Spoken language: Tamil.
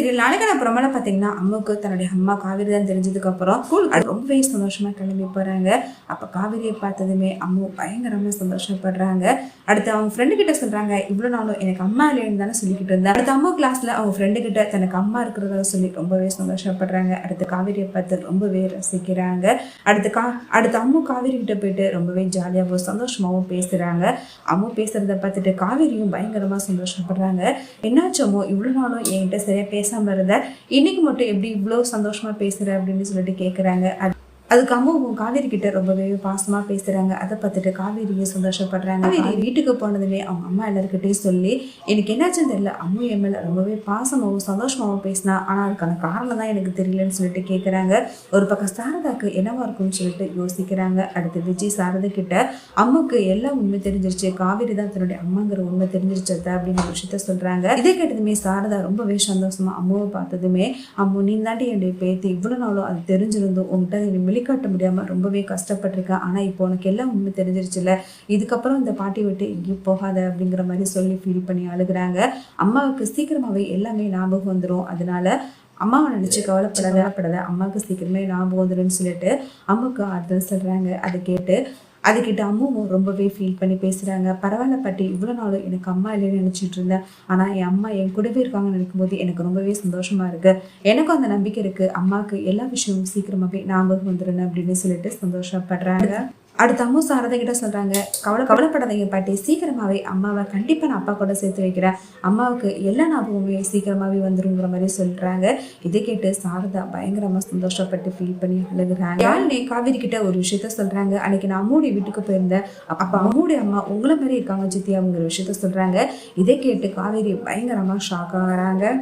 சீரியல் நாளைக்கான பிரமல பார்த்தீங்கன்னா அம்மாவுக்கு தன்னுடைய அம்மா காவேரி தான் தெரிஞ்சதுக்கப்புறம் அது ரொம்பவே சந்தோஷமாக கிளம்பி போகிறாங்க. அப்போ காவேரியை பார்த்ததுமே அம்மா பயங்கரமாக சந்தோஷப்படுறாங்க. அடுத்து அவங்க ஃப்ரெண்டு கிட்ட சொல்கிறாங்க, இவ்வளோ நாளும் எனக்கு அம்மா இல்லைன்னு தானே சொல்லிக்கிட்டு இருந்தேன். அடுத்து அம்மா கிளாஸில் அவங்க ஃப்ரெண்டு கிட்ட தனக்கு அம்மா இருக்கிறத சொல்லி ரொம்பவே சந்தோஷப்படுறாங்க. அடுத்து காவேரியை பார்த்து ரொம்பவே ரசிக்கிறாங்க. அடுத்து அம்மா காவேரி கிட்ட போயிட்டு ரொம்பவே ஜாலியாகவும் சந்தோஷமாகவும் பேசுகிறாங்க. அம்மா பேசுகிறத பார்த்துட்டு காவேரியும் பயங்கரமாக சந்தோஷப்படுறாங்க. என்னாச்சமோ இவ்வளோ நாளும் என்கிட்ட சரியா பேசாம இருந்த, இன்னைக்கு மட்டும் எப்படி இவ்வளோ சந்தோஷமா பேசுற அப்படின்னு சொல்லிட்டு கேட்குறாங்க. அதுக்கு அம்மாவும் காவேரி கிட்ட ரொம்பவே பாசமா பேசுறாங்க. அதை பார்த்துட்டு காவேரியே சந்தோஷப்படுறாங்க. காவேரி வீட்டுக்கு போனதுமே அவங்க அம்மா எல்லாருக்கிட்டையும் சொல்லி, எனக்கு என்னாச்சுன்னு தெரியல, அம்மா என் மேல ரொம்பவே பாசமாகவும் சந்தோஷமாகவும் பேசினா, ஆனால் அதுக்கான காரணம் தான் எனக்கு தெரியலன்னு சொல்லிட்டு கேட்குறாங்க. ஒரு பக்கம் சாரதாக்கு என்னவா இருக்கும்னு சொல்லிட்டு யோசிக்கிறாங்க. அடுத்து விஜய் சாரதா கிட்ட அம்மாவுக்கு எல்லாம் உண்மை தெரிஞ்சிருச்சு, காவேரி தான் தன்னுடைய அம்மாங்கிற உண்மை தெரிஞ்சிருச்சு அப்படிங்கிற விஷயத்த சொல்றாங்க. இதை கேட்டதுமே சாரதா ரொம்பவே சந்தோஷமா அம்மாவை பார்த்ததுமே, அம்மா நீ தாண்டி என்னுடைய பேத்தி, இவ்வளவு நாளும் அது தெரிஞ்சிருந்தோம் உங்ககிட்ட காட்ட முடியாம ரொம்பவே கஷ்டப்பட்டிருக்கேன். ஆனா இப்போ உனக்கு எல்லாம் உண்மை தெரிஞ்சிருச்சுல, இதுக்கப்புறம் இந்த பாட்டி விட்டு எங்கேயும் போகாத அப்படிங்கிற மாதிரி சொல்லி ஃபீல் பண்ணி அழுகுறாங்க. அம்மாவுக்கு சீக்கிரமாவே எல்லாமே ஞாபகம் வந்துடும், அதனால அம்மாவை நினைச்சு கவலைப்படாத, அம்மாவுக்கு சீக்கிரமே ஞாபகம் வந்துடும்னு சொல்லிட்டு அம்மாவுக்கு ஆறுதல் சொல்றாங்க. அதை கேட்டு அதுக்கிட்ட அம்மாவும் ரொம்பவே ஃபீல் பண்ணி பேசுகிறாங்க. பரவாயில்ல பாட்டி, இவ்வளோ நாளும் எனக்கு அம்மா இல்லைன்னு நினச்சிட்டு இருந்தேன், ஆனால் என் அம்மா என் கூடவே இருக்காங்கன்னு நினைக்கும் போது எனக்கு ரொம்பவே சந்தோஷமாக இருக்குது. எனக்கும் அந்த நம்பிக்கை இருக்குது, அம்மாவுக்கு எல்லா விஷயமும் சீக்கிரமாகவே ஞாபகம் வந்துடுன்னு அப்படின்னு சொல்லிட்டு சந்தோஷப்படுறாங்க. அடுத்த அம்மா சாரதா கிட்ட சொல்றாங்க, கவலைப்படாதீங்க பாட்டி, சீக்கிரமாவே அம்மாவை கண்டிப்பா நான் அப்பா கூட சேர்த்து வைக்கிறேன், அம்மாவுக்கு எல்லா ஞாபகமுமே சீக்கிரமாவே வந்துருங்கிற மாதிரி சொல்றாங்க. இதை கேட்டு சாரதா பயங்கரமா சந்தோஷப்பட்டு ஃபீல் பண்ணி அழுகுறாங்க. யாருனே காவேரி கிட்ட ஒரு விஷயத்த சொல்றாங்க, அன்னைக்கு நான் அம்முடைய வீட்டுக்கு போயிருந்தேன், அப்ப அம்முடைய அம்மா உங்களை மாதிரி இருக்காங்க சித்தி அப்படிங்கிற விஷயத்த சொல்றாங்க. இதை கேட்டு காவேரி பயங்கரமா ஷாக் ஆகுறாங்க.